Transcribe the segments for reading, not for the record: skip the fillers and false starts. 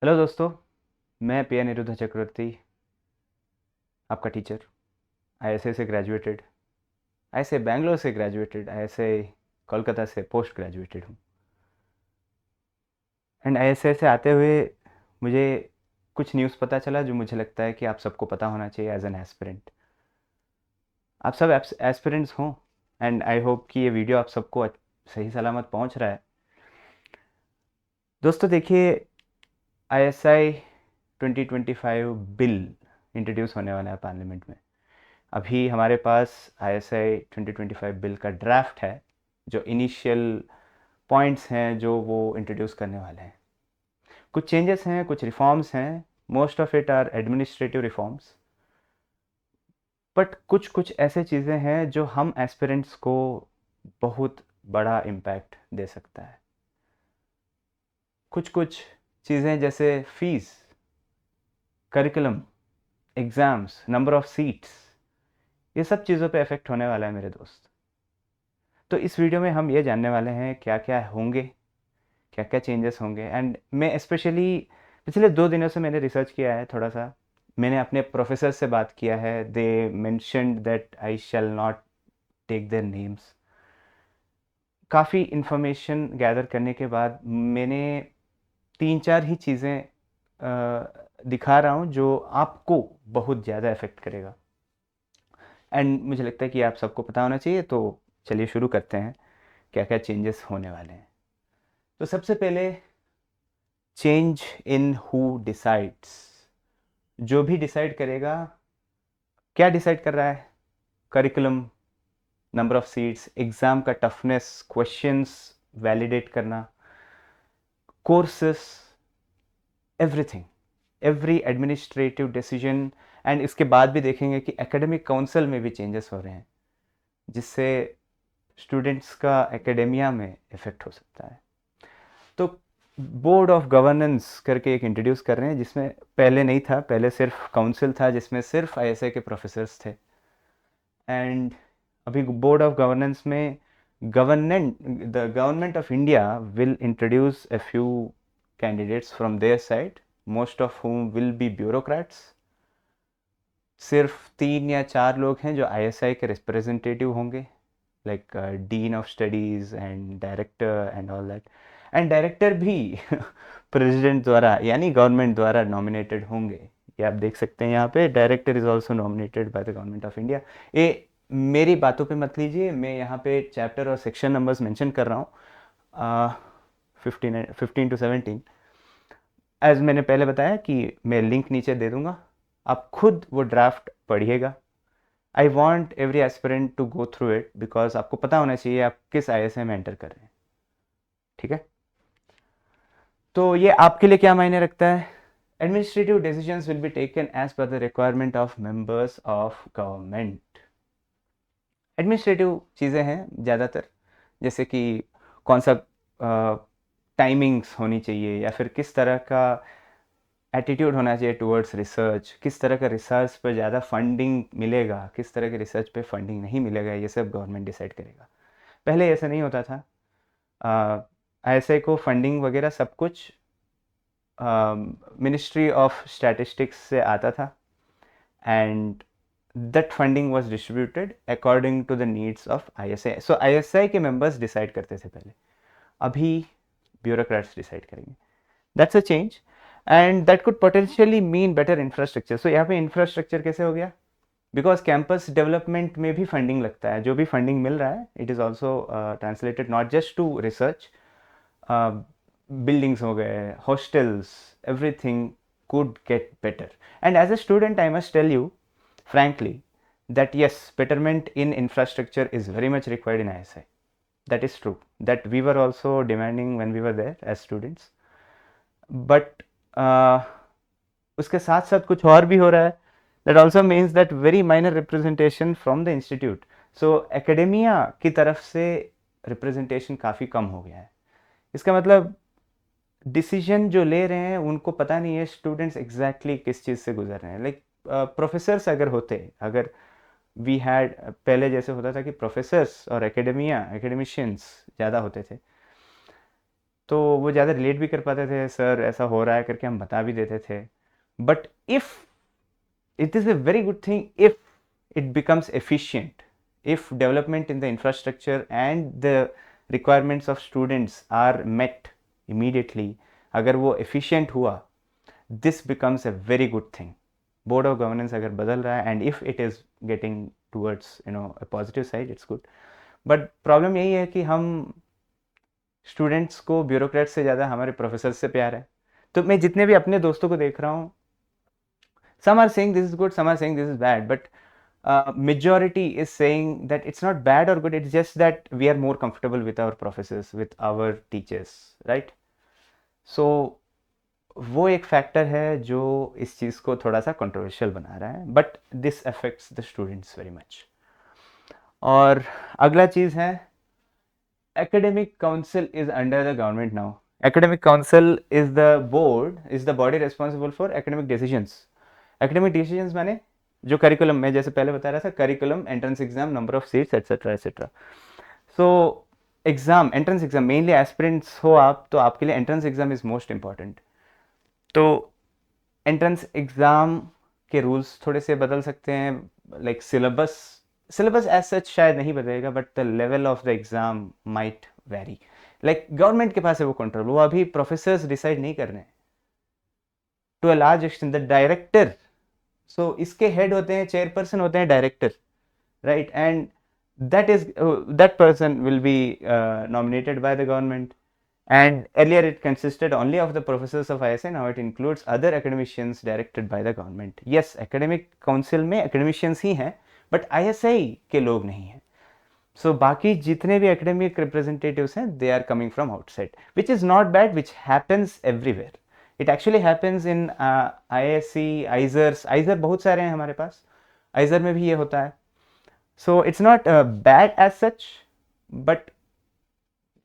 Hello दोस्तों। मैं P Anirudh चक्रवर्ती, आपका टीचर। आईएसए से ग्रेजुएटेड, आईएसए बैंगलोर से ग्रेजुएटेड, आईएसए कोलकाता से पोस्ट ग्रेजुएटेड हूँ। एंड आईएसए से आते हुए मुझे कुछ न्यूज़ पता चला जो मुझे लगता है कि आप सबको पता होना चाहिए एज एन एस्पिरेंट। आप सब एस्पिरेंट्स हों, एंड आई होप कि ये वीडियो आप सबको सही सलामत पहुँच रहा है। दोस्तों देखिए, आईएसआई 2025 बिल इंट्रोड्यूस होने वाला है पार्लियामेंट में। अभी हमारे पास आईएसआई 2025 बिल का ड्राफ्ट है, जो इनिशियल पॉइंट्स हैं जो वो इंट्रोड्यूस करने वाले हैं। कुछ चेंजेस हैं, कुछ रिफॉर्म्स हैं। Most of it are administrative reforms, but कुछ कुछ ऐसे चीज़ें हैं जो हम एस्पिरेंट्स को बहुत बड़ा इम्पैक्ट दे सकता है। कुछ कुछ चीज़ें जैसे fees, curriculum, exams, number of seats, ये सब चीज़ों पे इफ़ेक्ट होने वाला है मेरे दोस्त। तो इस वीडियो में हम ये जानने वाले हैं क्या क्या होंगे, क्या क्या चेंजेस होंगे। एंड मैं स्पेशली पिछले 2 दिनों से मैंने रिसर्च किया है थोड़ा सा। मैंने अपने प्रोफेसर से बात किया है। They mentioned that I shall not take their names. काफ़ी इन्फॉर्मेशन गैदर करने के बाद मैंने 3-4 ही चीज़ें दिखा रहा हूँ जो आपको बहुत ज़्यादा इफ़ेक्ट करेगा। एंड मुझे लगता है कि आप सबको पता होना चाहिए। तो चलिए शुरू करते हैं, क्या क्या चेंजेस होने वाले हैं। तो सबसे पहले, चेंज इन हु डिसाइड्स। जो भी डिसाइड करेगा, क्या डिसाइड कर रहा है? Curriculum, number of seats, exam का टफनेस, क्वेश्चंस वैलिडेट करना, courses, everything, every administrative decision. And इसके बाद भी देखेंगे कि एकेडमिक काउंसिल में भी चेंजेस हो रहे हैं, जिससे स्टूडेंट्स का एकेडेमिया में इफ़ेक्ट हो सकता है। तो बोर्ड ऑफ गवर्नेंस करके एक इंट्रोड्यूस कर रहे हैं, जिसमें पहले नहीं था। पहले सिर्फ काउंसिल था जिसमें सिर्फ आईएसए के प्रोफेसर्स थे। एंड अभी बोर्ड ऑफ गवर्नेंस में government of India will introduce a few candidates from their side, most of whom will be bureaucrats. सिर्फ 3 या 4 लोग हैं जो आईएसआई के रिप्रेजेंटेटिव होंगे, like dean of studies and director and all that. And director भी president द्वारा यानी गवर्नमेंट द्वारा नॉमिनेटेड होंगे। ये आप देख सकते हैं यहाँ पे, director is also nominated by the government of India. ये मेरी बातों पे मत लीजिए, मैं यहाँ पे चैप्टर और सेक्शन नंबर्स मेंशन कर रहा हूँ, 15 to 17। एज मैंने पहले बताया कि मैं लिंक नीचे दे दूंगा, आप खुद वो ड्राफ्ट पढ़िएगा। I want every aspirant to go through it, because आपको पता होना चाहिए आप किस आईएसए में एंटर कर रहे हैं। ठीक है, तो ये आपके लिए क्या मायने रखता है? Administrative decisions will be taken as per the requirement of members of government. Administrative चीज़ें हैं ज़्यादातर, जैसे कि कौन सा टाइमिंग्स होनी चाहिए, या फिर किस तरह का एटीट्यूड होना चाहिए टुवर्ड्स रिसर्च, किस तरह का रिसर्च पर ज़्यादा फंडिंग मिलेगा, किस तरह के रिसर्च पे फंडिंग नहीं मिलेगा, ये सब गवर्नमेंट डिसाइड करेगा। पहले ऐसा नहीं होता था। आईएसआई को फंडिंग वगैरह सब कुछ मिनिस्ट्री ऑफ स्टैटिस्टिक्स से आता था, and that funding was distributed according to the needs of ISI. So ISI के मेंबर्स डिसाइड करते थे पहले, अभी ब्यूरोक्रेट्स डिसाइड करेंगे। That's a change, and that could potentially mean better infrastructure. So यहाँ पे इंफ्रास्ट्रक्चर कैसे हो गया? बिकॉज कैंपस डेवलपमेंट में भी फंडिंग लगता है। जो भी फंडिंग मिल रहा है, it is also translated not just to research. Buildings हो गए, hostels, everything could get better. And as a student, I must tell you frankly that yes, betterment in infrastructure is very much required in ISI. That is true. That we were also demanding when we were there as students. But उसके साथ साथ कुछ और भी हो रहा है। That also means that very minor representation from the institute. So academia की तरफ से representation काफ़ी कम हो गया है। इसका मतलब डिसीजन जो ले रहे हैं उनको पता नहीं है स्टूडेंट्स एग्जैक्टली किस चीज़ से गुजर रहे हैं। लाइक प्रोफेसर्स अगर होते, अगर वी हैड, पहले जैसे होता था कि प्रोफेसर्स और एकेडमिशियंस ज़्यादा होते थे, तो वो ज़्यादा रिलेट भी कर पाते थे, सर ऐसा हो रहा है करके हम बता भी देते थे. But if it is a very good thing if it becomes efficient, if development in the infrastructure and the requirements of students are met immediately, अगर वो efficient हुआ, this becomes a very good thing. Board of governance अगर बदल रहा है and if it is getting towards a positive side, it's good. But problem यही है कि हम स्टूडेंट्स को ब्यूरोक्रेट से ज़्यादा हमारे प्रोफेसर से प्यार है. तो मैं जितने भी अपने दोस्तों को देख रहा हूँ, some are saying this is good, some are saying this is bad, but majority is saying that it's not bad or good, it's just that we are more comfortable with our professors, with our teachers, right? So वो एक factor है जो इस चीज़ को थोड़ा सा controversial बना रहा है, but this affects the students very much. और अगला चीज़ है academic council is under the government now. Academic council is the body responsible for academic decisions. Academic decisions माने जो करिकुलम में जैसे पहले बता रहा था, curriculum, entrance exam, number of seats, etcetera etcetera. So exam, entrance exam, mainly aspirants हो आप तो आपके लिए entrance exam is most important. तो एंट्रेंस एग्जाम के रूल्स थोड़े से बदल सकते हैं, लाइक सिलेबस एज सच शायद नहीं बदलेगा, but the level of the exam might very. Like government के पास है वो कंट्रोल, वो अभी प्रोफेसर्स डिसाइड नहीं कर रहे हैं to a large extent. The director, so इसके हेड होते हैं, चेयरपर्सन होते हैं director, right? And that person will be nominated by the government. And earlier it consisted only of the professors of ISI, now it includes other academicians directed by the government. Yes, academic council में academicians ही हैं, but ISI के लोग नहीं हैं. So बाकी जितने भी academic representatives हैं, they are coming from outside, which is not bad, which happens everywhere. It actually happens in ISC, ISER बहुत सारे हैं हमारे पास, ISER में भी ये होता है. So it's not bad as such, but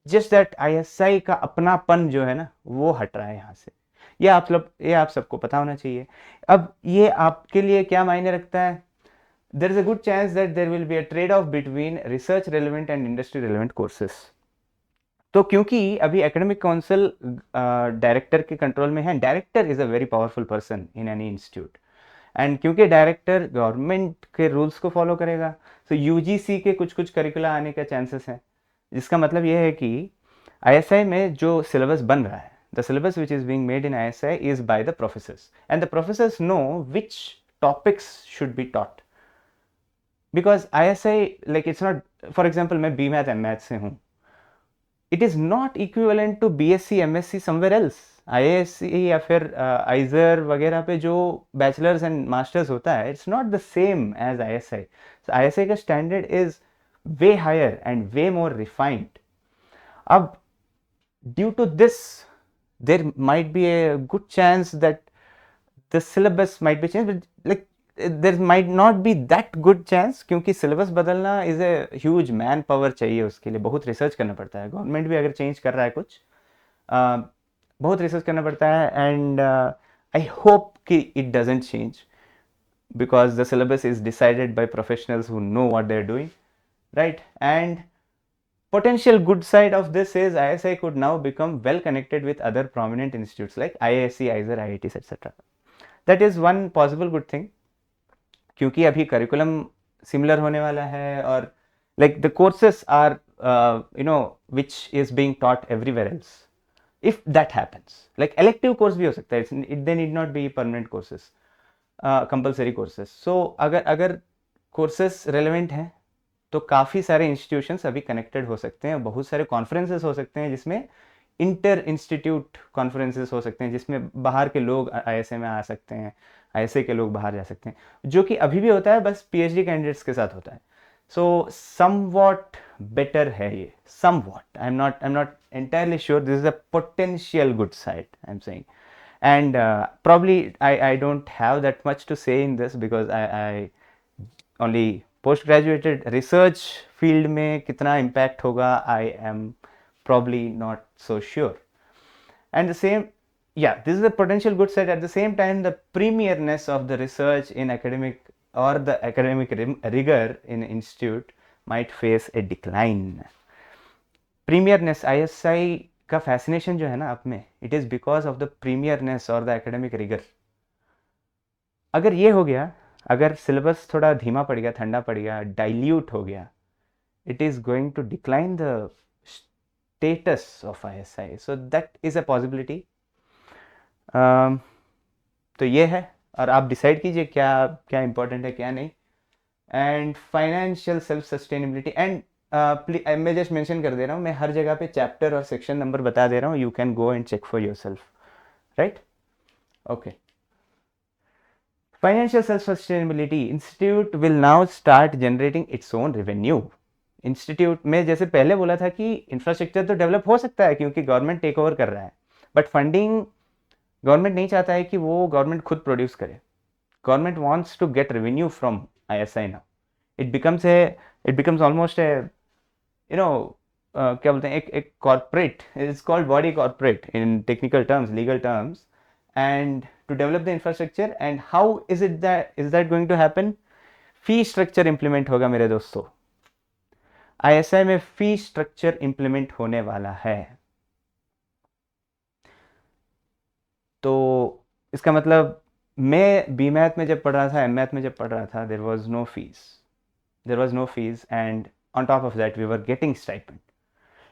just that ISI का अपनापन जो है ना, वो हट रहा है यहाँ से. ये आप सबको पता होना चाहिए. अब ये आपके लिए क्या मायने रखता है? There is a good chance that there will be a trade-off between research relevant and industry relevant courses. तो क्योंकि अभी एकेडमिक काउंसिल डायरेक्टर के कंट्रोल में है, director is a very powerful person in any institute, and क्योंकि director government के rules को follow करेगा, तो यूजीसी के कुछ करिकुला आने का चांसेस है. जिसका मतलब ये है कि आईएसआई में जो सिलेबस बन रहा है, the syllabus which is being made in ISI is by the professors, and the professors know which topics should be taught. Because ISI, like it's not, for example मैं बी मैथ एम मैथ से हूँ, it is not equivalent to BSc MSc somewhere else. IISc या फिर आइजर वगैरह पे जो bachelors and masters होता है, it's not the same as ISI. ISI का standard is way higher and way more refined. अब due to this there might be a good chance that the syllabus might be change, like there might not be that good chance, क्योंकि syllabus बदलना is a huge man power चाहिए, उसके लिए बहुत research करना पड़ता है. गवर्नमेंट भी अगर चेंज कर रहा है कुछ, बहुत रिसर्च करना पड़ता है, एंड आई होप कि it doesn't change because the syllabus is decided by professionals who know what they are doing, right? And potential good side of this is ISI could now become well connected with other prominent institutes like IISc, IISER, IITs, etc. That is one possible good thing, क्योंकि अभी curriculum similar होने वाला है, और like the courses are which is being taught everywhere else. If that happens, like elective course भी हो सकता है, they need not be permanent courses, compulsory courses. So अगर कोर्सेस रेलेवेंट हैं तो काफ़ी सारे इंस्टीट्यूशंस अभी कनेक्टेड हो सकते हैं, बहुत सारे कॉन्फ्रेंसेस हो सकते हैं, जिसमें इंटर इंस्टीट्यूट कॉन्फ्रेंसेस हो सकते हैं, जिसमें बाहर के लोग आईएसए में आ सकते हैं, आईएसए के लोग बाहर जा सकते हैं, जो कि अभी भी होता है, बस पीएचडी कैंडिडेट्स के साथ होता है. सो समवॉट बेटर है ये, somewhat. I am not entirely sure. This is a potential good side I am saying, and probably I don't have that much to say in this because I only post graduated. Research field में कितना impact होगा, I am probably not so sure. And the same, yeah, this is the potential good side. At the same time, the premierness of the research in academic or the academic rigor in institute might face a decline. Premierness, ISI का fascination जो है ना आप में, it is because of the premierness और the academic rigour. अगर ये हो गया, अगर सिलेबस थोड़ा धीमा पड़ गया, ठंडा पड़ गया, डाइल्यूट हो गया, it is going to decline the status of ISI. So that is a possibility. तो ये है, और आप डिसाइड कीजिए क्या क्या इंपॉर्टेंट है क्या नहीं। And financial self sustainability, and मैं जस्ट मेंशन कर दे रहा हूँ, मैं हर जगह पे चैप्टर और सेक्शन नंबर बता दे रहा हूँ, you can go and check for yourself, right? Okay. Financial self sustainability, institute will now start generating its own revenue. Institute में जैसे पहले बोला था कि इंफ्रास्ट्रक्चर तो डेवलप हो सकता है क्योंकि गवर्नमेंट टेक ओवर कर रहा है, बट फंडिंग गवर्नमेंट नहीं चाहता है कि वो गवर्नमेंट खुद प्रोड्यूस करे। Government wants to get revenue from ISI now. It becomes almost a, you know, क्या बोलते हैं, एक corporate, it's called body corporate in technical terms, legal terms, and to develop the infrastructure. And how is that going to happen? Fee structure implement होगा मेरे दोस्तों। ISI में फी structure implement होने वाला है। तो इसका मतलब, मैं बी मैथ में जब पढ़ रहा था, एम मैथ में जब पढ़ रहा था, there was no fees, and on top of that we were getting stipend.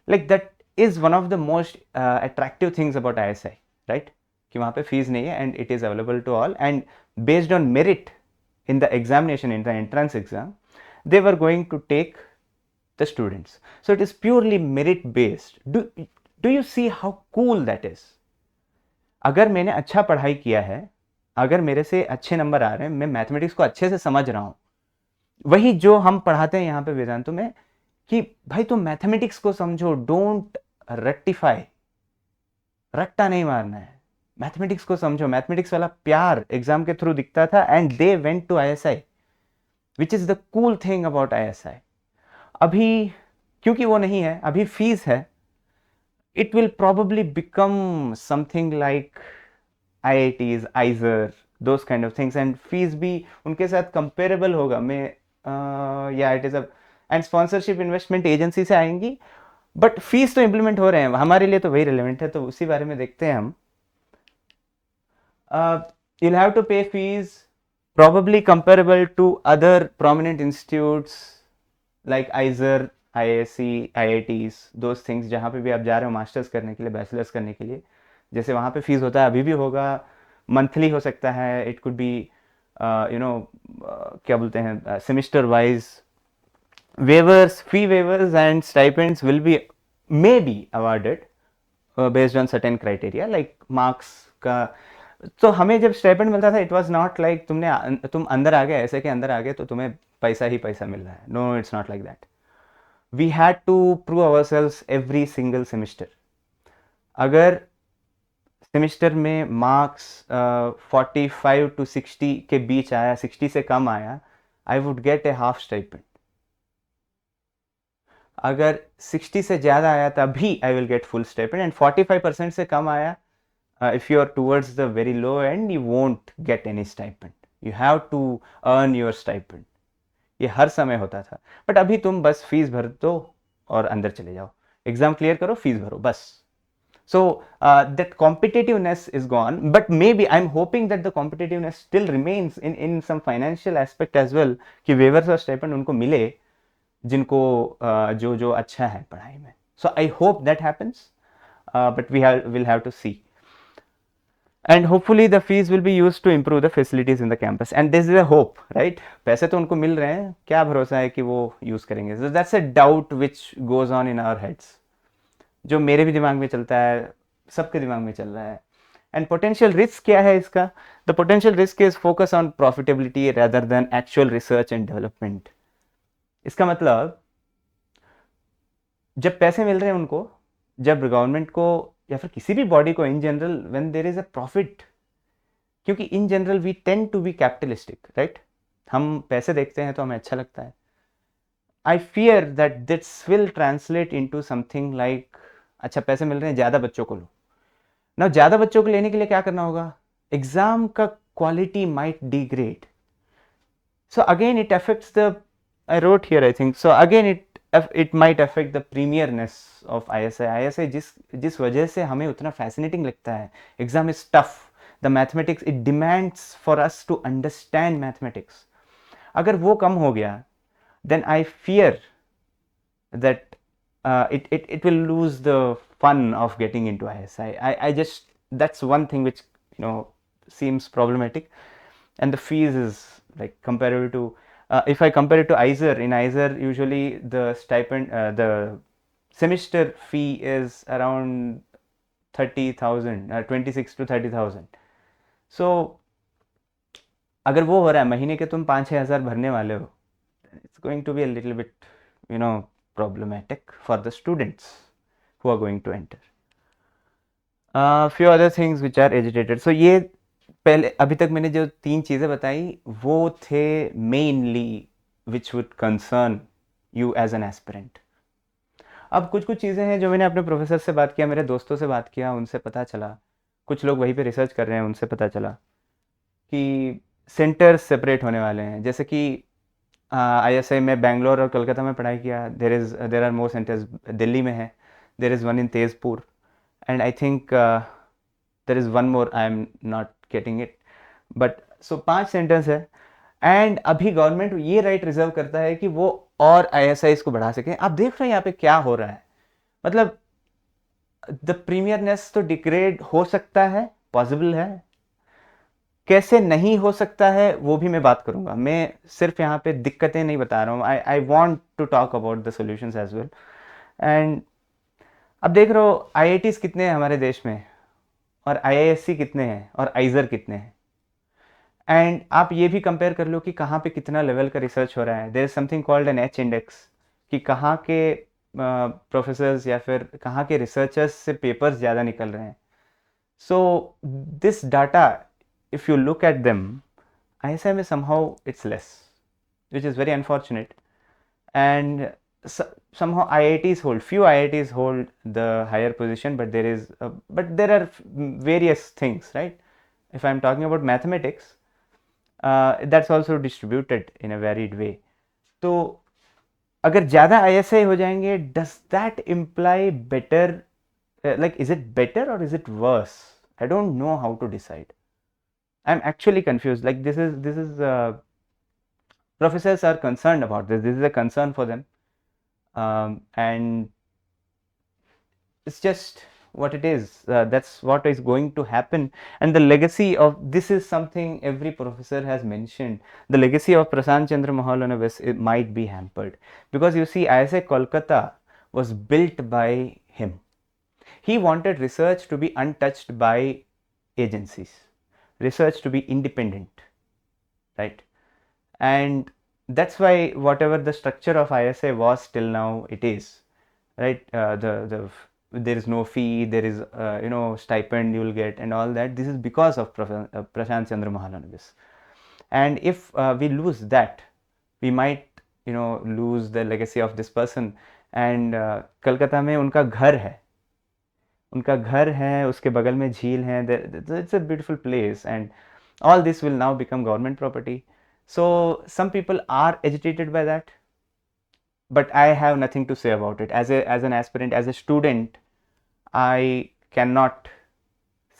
Like that is one of the most attractive things about ISI, right? कि वहाँ पे फीस नहीं है and it is available to all, and based on merit in the examination, in the entrance exam, they were going to take the students. So it is purely merit based. Do you see how cool that is? अगर मैंने अच्छा पढ़ाई किया है, अगर मेरे से अच्छे नंबर आ रहे हैं, मैं मैथमेटिक्स को अच्छे से समझ रहा हूँ, वही जो हम पढ़ाते हैं यहाँ पे वेदांतों में कि भाई तुम मैथमेटिक्स को समझो, डोंट रेक्टिफाई, रट्टा नहीं मारना है, मैथमेटिक्स को समझो। मैथमेटिक्स वाला प्यार एग्जाम के थ्रू दिखता था, and they went to ISI, which is the cool thing about ISI। अभी क्योंकि वो नहीं है, अभी फीस है, it will probably become something like IITs, IISER, those kind of things, and fees भी उनके साथ comparable होगा। मैं yeah, it is a, and sponsorship investment agency से आएंगी, but fees तो implement हो रहे हैं, हमारे लिए तो वही relevant है, तो उसी बारे में देखते हैं हम। You'll have to pay fees probably comparable to other prominent institutes like IISER, IISc, IITs, those things, जहाँ पे भी आप जा रहे हो मास्टर्स करने के लिए, बैचलर्स करने के लिए, जैसे वहाँ पे फीस होता है अभी भी होगा। मंथली हो सकता है, इट कुड बी क्या बोलते हैं, semester wise. waivers, fee waivers and stipends will be may be awarded based on certain criteria like marks का। तो हमें जब स्टाइपेंड मिलता था, इट वाज नॉट लाइक तुम अंदर आ गए, ऐसे के अंदर आ गए तो तुम्हें पैसा ही पैसा मिल रहा है। No, it's not like that. We had to prove ourselves every single semester. अगर सेमिस्टर में मार्क्स 45 to 60 के बीच आया, 60 से कम आया, I would get A half stipend. अगर 60 से ज़्यादा आया तभी I will get full stipend, and 45% से कम आया, if you are towards the very low end, you won't get any stipend. You have to earn your stipend. ये हर समय होता था, बट अभी तुम बस फीस भर दो और अंदर चले जाओ, एग्जाम क्लियर करो, फीस भरो, बस। So that competitiveness is gone, but maybe I'm hoping that the competitiveness still remains in some financial aspect as well, कि waivers और stipend उनको मिले जिनको जो जो अच्छा है पढ़ाई में। So I hope that happens, but we'll have to see. And hopefully the fees will be used to improve the facilities in the campus, and this is a hope, right? पैसे तो उनको मिल रहे हैं, क्या भरोसा है कि वो यूज़ करेंगे? So that's a doubt which goes on in our heads, जो मेरे भी दिमाग में चलता है, सबके दिमाग में चल रहा है। एंड पोटेंशियल रिस्क क्या है इसका? The potential risk is focus on profitability rather than actual research and development. इसका मतलब जब पैसे मिल रहे हैं उनको, जब गवर्नमेंट को या फिर किसी भी बॉडी को in general, when there is a profit, क्योंकि in general we tend to be capitalistic, right? हम पैसे देखते हैं तो हमें अच्छा लगता है। I fear that this will translate into something like, अच्छा पैसे मिल रहे हैं, ज़्यादा बच्चों को लो ना। ज़्यादा बच्चों को लेने के लिए क्या करना होगा? एग्जाम का quality might degrade. So again it affects the, I wrote here I think, so again it it might affect the premierness of ISI जिस वजह से हमें उतना फैसिनेटिंग लगता है. Exam is tough, the mathematics it demands for us to understand mathematics. अगर वो कम हो गया, then I fear that it will lose the fun of getting into ISI. I just, that's one thing which seems problematic. And the fees is like comparable to, if I compare it to ISER, in ISER usually the stipend, the semester fee is around 30,000, 26 to 30,000. So अगर वो हो रहा है, महीने के तुम 5-6 हज़ार भरने वाले हो, it's going to be a little bit problematic for the students who are going to enter. Few other things which are agitated. So ये पहले अभी तक मैंने जो 3 चीज़ें बताई वो थे mainly which would concern you as an aspirant. अब कुछ चीज़ें हैं जो मैंने अपने प्रोफेसर से बात किया, मेरे दोस्तों से बात किया, उनसे पता चला, कुछ लोग वहीं पे रिसर्च कर रहे हैं, उनसे पता चला कि सेंटर्स सेपरेट होने वाले हैं. जैसे कि ISI में बेंगलोर और कोलकाता में पढ़ाई किया, there are more centres. Delhi में है, there is one in Tezpur, and I think there is one more, I am not getting it, but so 5 centres है. एंड अभी गवर्नमेंट ये राइट रिजर्व करता है कि वो और ISI को बढ़ा सकें. आप देख रहे हैं यहाँ पे क्या हो रहा है, मतलब द प्रीमियरनेस तो डिग्रेड हो सकता है, पॉसिबल है, कैसे नहीं हो सकता है वो भी मैं बात करूंगा. मैं सिर्फ यहाँ पे दिक्कतें नहीं बता रहा हूँ, I want to talk about the solutions as well. And अब देख रहे हो IITs कितने हैं हमारे देश में, और IISc कितने हैं, और IISER कितने हैं. एंड आप ये भी कंपेयर कर लो कि कहाँ पे कितना लेवल का रिसर्च हो रहा है. There is something called an H index, कि कहाँ के प्रोफेसर्स या फिर कहाँ के रिसर्चर्स से पेपर्स ज़्यादा निकल रहे हैं. So this data, if you look at them, ISI में somehow it's less, which is very unfortunate. And somehow few IITs hold the higher position, but there are various things, right? If I'm talking about mathematics, that's also distributed in a varied way. तो अगर ज़्यादा ISI हो जाएंगे, does that imply better, like is it better or is it worse? I don't know how to decide. I'm actually confused. Like this is professors are concerned about this. This is a concern for them, and it's just what it is. That's what is going to happen. And the legacy of this is something every professor has mentioned. The legacy of Prashant Chandra Mahalanovich, it might be hampered, because you see, ISI Kolkata was built by him. He wanted research to be untouched by agencies, research to be independent, right? And that's why whatever the structure of ISI was till now, it is, right? There is no fee, there is stipend you will get and all that. This is because of Prashant Chandra Mahalanovich. And if we lose that, we might lose the legacy of this person. And Calcutta में उनका घर है, उसके बगल में झील है. It's a beautiful place, and all this will now become government property. So some people are agitated by that, but I have nothing to say about it. As an aspirant, as a student, I cannot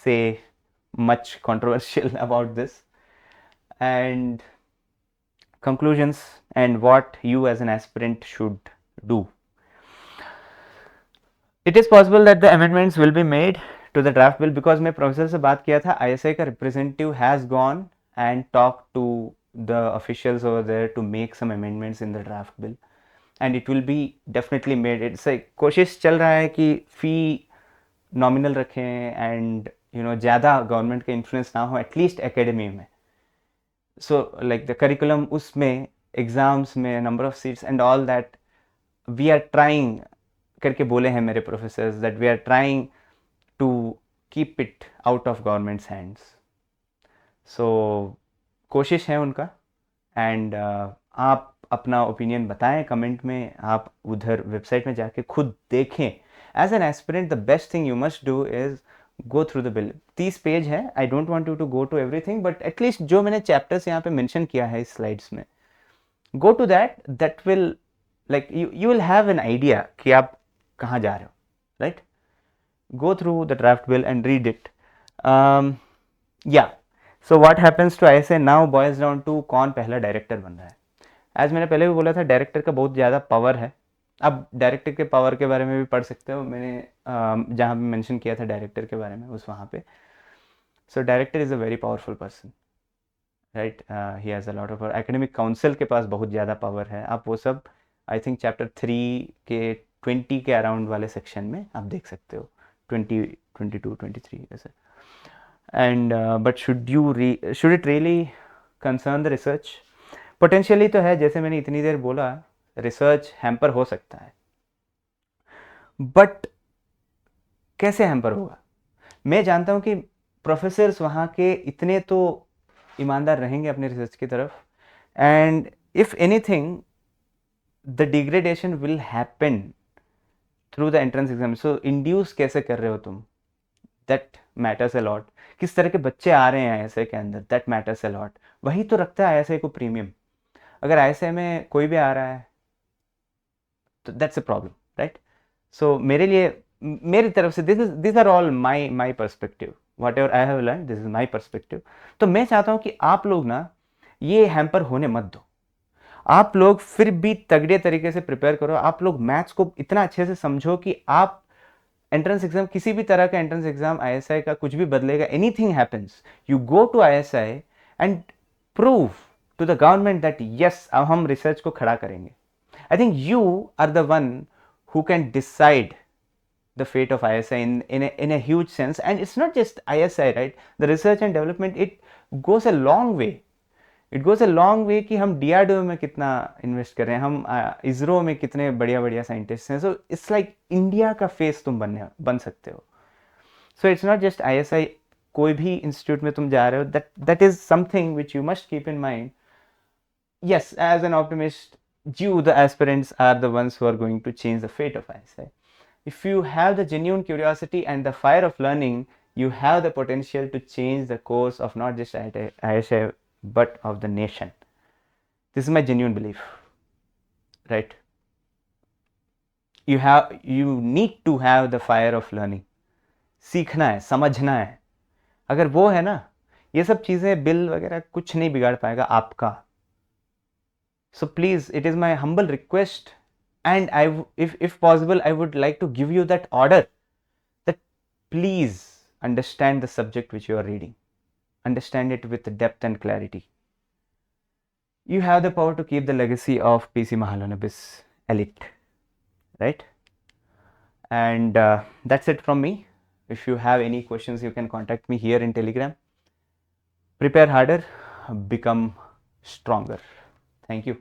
say much controversial about this. And conclusions and what you as an aspirant should do. It is possible that the amendments will be made to the draft bill, because मैं professor से बात किया था, ISI का representative has gone and talked to the officials over there to make some amendments in the draft bill, and it will be definitely made. It's like कोशिश चल रहा है कि fee nominal रखें and ज़्यादा गवर्नमेंट का influence ना हो, एटलीस्ट एकेडमी में. So like the curriculum उसमें, एग्जाम्स में, number of seats and all that, we are trying करके बोले हैं मेरे professors, that we are trying to keep it out of government's hands. So कोशिश है उनका. एंड आप अपना ओपिनियन बताएं कमेंट में, आप उधर वेबसाइट में जाके खुद देखें. As an aspirant, the best thing you must do is go through the bill. 30 page है. I don't want you to go to everything, but at least जो मैंने चैप्टर्स यहाँ पे मेंशन किया है इस स्लाइड्स में, go to that. That will like you will have an idea कि आप कहाँ जा रहे हो, right? Go through the draft bill and read it. Yeah, so what happens to ISA now boils down to कौन पहला director बन रहा है. एज मैंने पहले भी बोला था, डायरेक्टर का बहुत ज़्यादा पावर है. आप डायरेक्टर के पावर के बारे में भी पढ़ सकते हो, मैंने जहाँ भी मेंशन किया था डायरेक्टर के बारे में उस वहाँ पे. So director is a very powerful person, right. He has a lot of power. Academic council के पास बहुत ज़्यादा पावर है. आप वो सब आई थिंक चैप्टर 3 के 20 के अराउंड वाले सेक्शन में आप देख सकते हो, 20, 22, 23 ऐसे. And but should it really concern the research? Potentially तो है, जैसे मैंने इतनी देर बोला, रिसर्च हैम्पर हो सकता है, बट कैसे हैम्पर होगा? मैं जानता हूँ कि प्रोफेसर्स वहाँ के इतने तो ईमानदार रहेंगे अपने रिसर्च की तरफ, and if anything the degradation will happen through the entrance exam. So induce कैसे कर रहे हो तुम, दैट मैटर्स अ लॉट. किस तरह के बच्चे आ रहे हैं ISA के अंदर, दैट मैटर्स अ लॉट. वही तो रखता है ISA को प्रीमियम. अगर ISA में कोई भी आ रहा है तो that's a problem, right? So मेरे लिए, मेरी तरफ से this are all my perspective, whatever I have learn, this is my perspective. तो मैं चाहता हूँ कि आप लोग ना ये हैम्पर होने मत दो. आप लोग फिर भी तगड़े तरीके से प्रिपेयर करो. आप लोग मैथ्स को इतना अच्छे से समझो कि आप एंट्रेंस एग्जाम, किसी भी तरह का एंट्रेंस एग्जाम, ISI का कुछ भी बदलेगा, anything happens, you go to ISI and prove to the government that yes, अब हम रिसर्च को खड़ा करेंगे. I think you are the one who can decide the fate of ISI in a huge sense. And it's not just ISI, right? The research and development, it goes a long way. It goes a long way कि हम DRDO में कितना invest कर रहे हैं, हम इसरो में कितने बढ़िया बढ़िया साइंटिस्ट हैं. सो इट्स लाइक इंडिया का फेस तुम बन सकते हो. So it's not just ISI. कोई भी इंस्टीट्यूट में तुम जा रहे हो, that is something which you must keep in mind. Yes, as an optimist, you, the aspirants, are the ones who are going to change the fate of ISI. If you have the genuine curiosity and the fire of learning, you have the potential to change the course of not just ISI, but of the nation. This is my genuine belief, right? You need to have the fire of learning. सीखना है, समझना है. अगर वो है ना, ये सब चीज़ें, बिल वगैरह कुछ नहीं बिगाड़ पाएगा आपका. So please, it is my humble request, and if possible, I would like to give you that order, that please understand the subject which you are reading. Understand it with depth and clarity. You have the power to keep the legacy of PC Mahalanobis elite, right? And that's it from me. If you have any questions, you can contact me here in Telegram. Prepare harder, become stronger. Thank you.